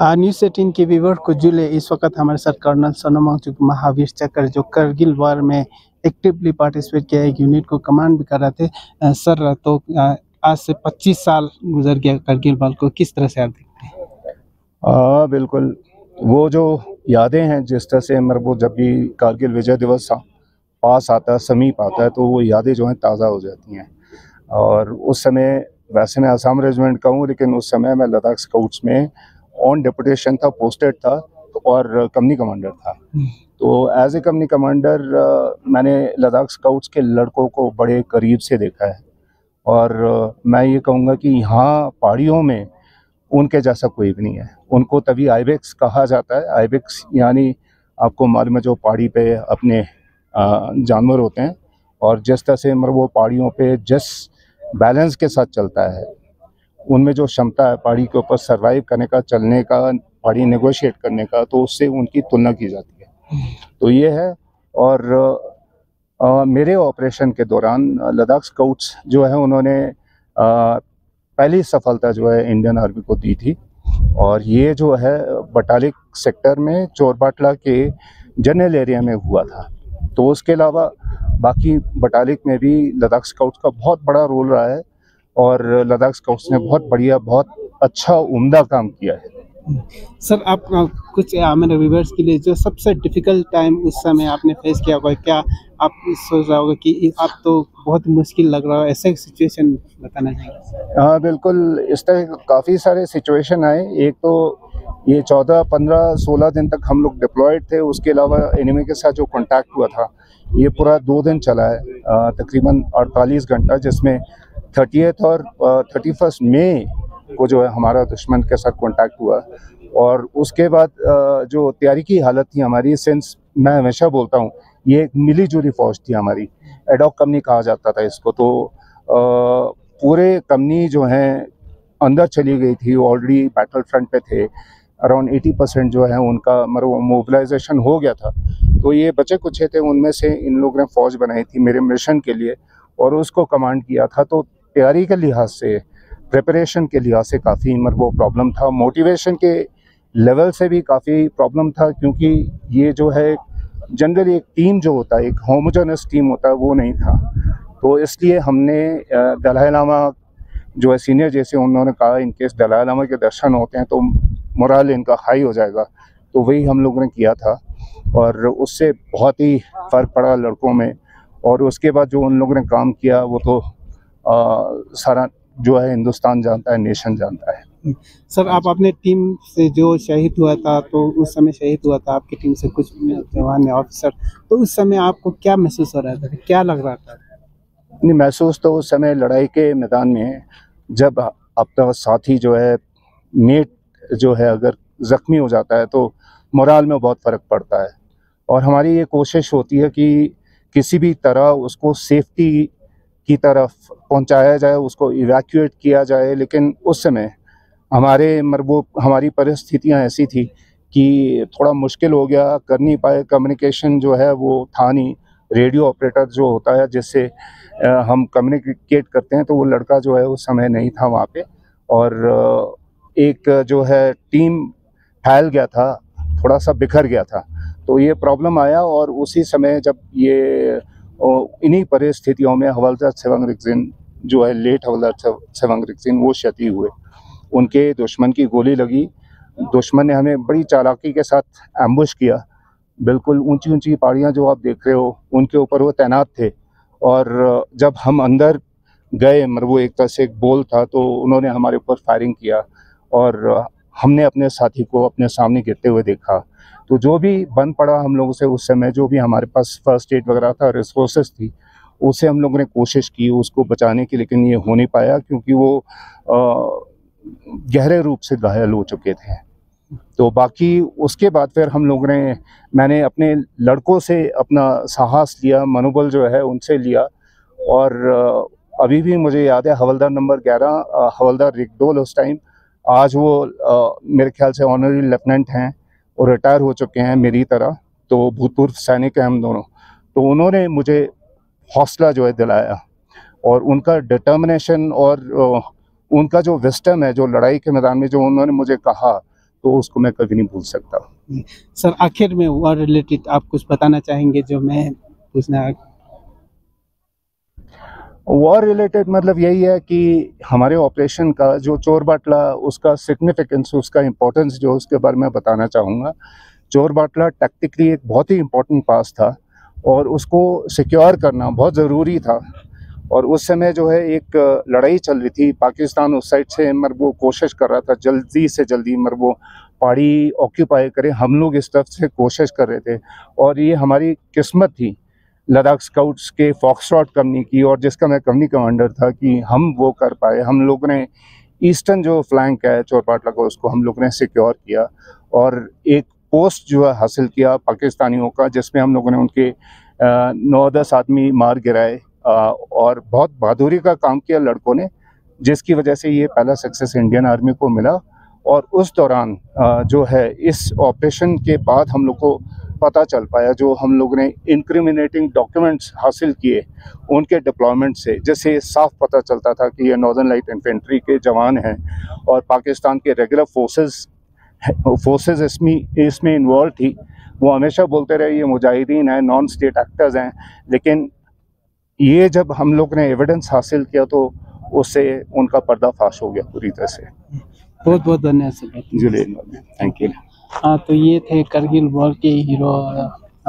News 18 के viewer को जुले इस वक्त हमारे साथ कर्नल सोनम वांगचुक महावीर चक्र जो करगिल वार में एक्टिवली पार्टिसिपेट किया, एक यूनिट को कमांड भी कर रहे थे। सर, तो आज से 25 साल गुजर गया करगिल वार को, किस तरह से आप देखते हैं? बिल्कुल, वो जो यादें हैं, जिस तरह से मेरे को जब भी कारगिल विजय दिवस पास आता है, समीप आता है, तो वो यादें जो हैं ताज़ा हो जाती हैं। और उस समय वैसे मैं आसाम रेजिमेंट का हूँ, लेकिन उस समय मैं लद्दाख स्काउट्स में ऑन डेपुटेशन था, पोस्टेड था और कंपनी कमांडर था। तो एज ए कंपनी कमांडर मैंने लद्दाख स्काउट्स के लड़कों को बड़े करीब से देखा है। और मैं ये कहूँगा कि यहाँ पहाड़ियों में उनके जैसा कोई भी नहीं है। उनको तभी आइबेक्स कहा जाता है। आइबेक्स यानी आपको मालूम है, जो पहाड़ी पे अपने जानवर होते हैं, और जिस तरह से वो पहाड़ियों पे जिस बैलेंस के साथ चलता है, उनमें जो क्षमता है पहाड़ी के ऊपर सरवाइव करने का, चलने का, पहाड़ी नेगोशिएट करने का, तो उससे उनकी तुलना की जाती है। तो ये है। और मेरे ऑपरेशन के दौरान लद्दाख स्काउट्स जो है, उन्होंने पहली सफलता जो है इंडियन आर्मी को दी थी। और ये जो है बटालिक सेक्टर में चोरबाटला के जनरल एरिया में हुआ था। तो उसके अलावा बाकी बटालिक में भी लद्दाख स्काउट्स का बहुत बड़ा रोल रहा है, और लद्दाख स्काउट्स ने बहुत बढ़िया, बहुत अच्छा, उम्दा काम किया है। सर, आप कुछ मेरे व्यूअर्स के लिए जो सबसे डिफिकल्ट टाइम उस समय आपने फेस किया होगा, क्या आप सोच रहा होगा कि आप तो बहुत मुश्किल लग रहा है, ऐसे सिचुएशन बताना चाहिए? हाँ बिल्कुल, इस तरह काफ़ी सारे सिचुएशन आए। एक तो ये 14, 15, 16 दिन तक हम लोग डिप्लॉयड थे। उसके अलावा एनिमी के साथ जो कांटेक्ट हुआ था, ये पूरा 2 दिन चला है, तकरीबन 48 घंटा, जिसमें 30 और 31 मई को जो है हमारा दुश्मन के साथ कांटेक्ट हुआ। और उसके बाद जो तैयारी की हालत थी हमारी, सिंस मैं हमेशा बोलता हूँ, ये एक मिली जुली फौज थी हमारी, एडॉक कंपनी कहा जाता था इसको। तो पूरे कंपनी जो है अंदर चली गई थी, ऑलरेडी बैटल फ्रंट पे थे। अराउंड 80% जो है उनका मोबिलाइजेशन हो गया था। तो ये बचे कुछ थे, उनमें से इन लोगों ने फ़ौज बनाई थी मेरे मिशन के लिए, और उसको कमांड किया था। तो तैयारी के लिहाज से, प्रिपरेशन के लिहाज से काफ़ी वो प्रॉब्लम था। मोटिवेशन के लेवल से भी काफ़ी प्रॉब्लम था, क्योंकि ये जो है जनरली एक टीम जो होता है, एक होमोजेनस टीम होता है, वो नहीं था। तो इसलिए हमने दलाई लामा जो है सीनियर, जैसे उन्होंने कहा, इनकेस दलाई लामा के दर्शन होते हैं तो मोरल इनका हाई हो जाएगा, तो वही हम लोगों ने किया था। और उससे बहुत ही फ़र्क पड़ा लड़कों में। और उसके बाद जो उन लोगों ने काम किया, वो तो सारा जो है हिंदुस्तान जानता है, नेशन जानता है। सर, आप अपने टीम से जो शहीद हुआ था, तो उस समय शहीद हुआ था आपकी टीम से कुछ जवान ऑफिसर, तो उस समय आपको क्या महसूस हो रहा था, क्या लग रहा था? नहीं, महसूस तो उस समय लड़ाई के मैदान में, जब आपका साथी जो है, मेट जो है, अगर ज़ख्मी हो जाता है, तो मोराल में बहुत फ़र्क पड़ता है। और हमारी ये कोशिश होती है कि किसी भी तरह उसको सेफ्टी की तरफ पहुंचाया जाए, उसको इवैक्यूएट किया जाए। लेकिन उस समय हमारी परिस्थितियां ऐसी थी कि थोड़ा मुश्किल हो गया, कर नहीं पाए। कम्युनिकेशन जो है वो था नहीं। रेडियो ऑपरेटर जो होता है, जिससे हम कम्युनिकेट करते हैं, तो वो लड़का जो है उस समय नहीं था वहाँ पे। और एक जो है टीम फैल गया था, थोड़ा सा बिखर गया था। तो ये प्रॉब्लम आया। और उसी समय जब ये इन्हीं परिस्थितियों में हवलदार सेवांग रिक्सिन जो है, लेट हवलदार सेवांग रिक्सिन, वो शहीद हुए। उनके दुश्मन की गोली लगी। दुश्मन ने हमें बड़ी चालाकी के साथ एम्बुश किया। बिल्कुल ऊंची ऊंची पहाड़ियाँ जो आप देख रहे हो, उनके ऊपर वो तैनात थे। और जब हम अंदर गए, वो एक तरह से एक बोल था, तो उन्होंने हमारे ऊपर फायरिंग किया, और हमने अपने साथी को अपने सामने गिरते हुए देखा। तो जो भी बन पड़ा हम लोगों से उस समय, जो भी हमारे पास फर्स्ट एड वगैरह था, रिसोर्सेज थी, उससे हम लोगों ने कोशिश की उसको बचाने की। लेकिन ये हो नहीं पाया, क्योंकि वो गहरे रूप से घायल हो चुके थे। तो बाकी उसके बाद फिर मैंने अपने लड़कों से अपना साहस लिया, मनोबल जो है उनसे लिया। और अभी भी मुझे याद है, हवलदार नंबर 11, हवलदार रिकडोल उस टाइम, आज वो मेरे ख्याल से ऑनररी लेफ्टिनेंट हैं और रिटायर हो चुके हैं मेरी तरह। तो भूतपूर्व सैनिक हैं हम दोनों। तो उन्होंने मुझे हौसला जो है दिलाया, और उनका डिटर्मिनेशन और उनका जो विस्डम है, जो लड़ाई के मैदान में जो उन्होंने मुझे कहा, तो उसको मैं कभी नहीं भूल सकता। सर आखिर में वॉर रिलेटेड आप कुछ बताना चाहेंगे जो मैं पूछना? वॉर रिलेटेड मतलब यही है कि हमारे ऑपरेशन का जो चोर बाटला, उसका सिग्निफिकेंस, उसका इम्पोर्टेंस जो उसके बारे में बताना चाहूँगा। चोर बाटला टैक्टिकली एक बहुत ही इम्पोर्टेंट पास था और उसको सिक्योर करना बहुत ज़रूरी था। और उस समय जो है एक लड़ाई चल रही थी, पाकिस्तान उस साइड से मर वो कोशिश कर रहा था जल्दी से जल्दी मर वो पहाड़ी ऑक्यूपाई करे, हम लोग इस तरफ से कोशिश कर रहे थे। और ये हमारी किस्मत थी लद्दाख स्काउट्स के फॉक्सट्रॉट कंपनी की, और जिसका मैं कंपनी कमांडर था, कि हम वो कर पाए। हम लोग ने ईस्टर्न जो फ्लैंक है चोर बाटला को, उसको हम लोग ने सिक्योर किया और एक पोस्ट जो है हासिल किया पाकिस्तानियों का, जिसमें हम लोगों ने उनके 9-10 आदमी मार गिराए और बहुत बहादुरी का काम किया लड़कों ने, जिसकी वजह से ये पहला सक्सेस इंडियन आर्मी को मिला। और उस दौरान जो है इस ऑपरेशन के बाद हम लोग को पता चल पाया, जो हम लोग ने इंक्रिमिनेटिंग डॉक्यूमेंट्स हासिल किए उनके डिप्लॉयमेंट से, जैसे साफ पता चलता था कि ये नॉर्दर्न लाइट इन्फेंट्री के जवान हैं और पाकिस्तान के रेगुलर फोर्सेस इसमें इन्वॉल्व थी। वो हमेशा बोलते रहे ये मुजाहिदीन हैं, नॉन स्टेट एक्टर्स हैं, लेकिन ये जब हम लोग ने एविडेंस हासिल किया तो उससे उनका पर्दाफाश हो गया पूरी तरह से। बहुत बहुत धन्यवाद सर। Thank you. हाँ, तो ये थे करगिल वॉर के हीरो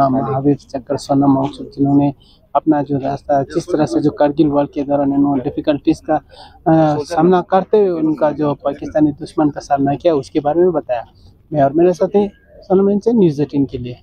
महावीर चक्र सोनम वांगचुक, जिन्होंने अपना जो रास्ता जिस तरह से जो करगिल वॉर के दौरान उन्होंने डिफिकल्टीज का सामना करते हुए उनका जो पाकिस्तानी दुश्मन का सामना किया उसके बारे में बताया। मैं और मेरे साथी सोनम न्यूज़ 18 के लिए।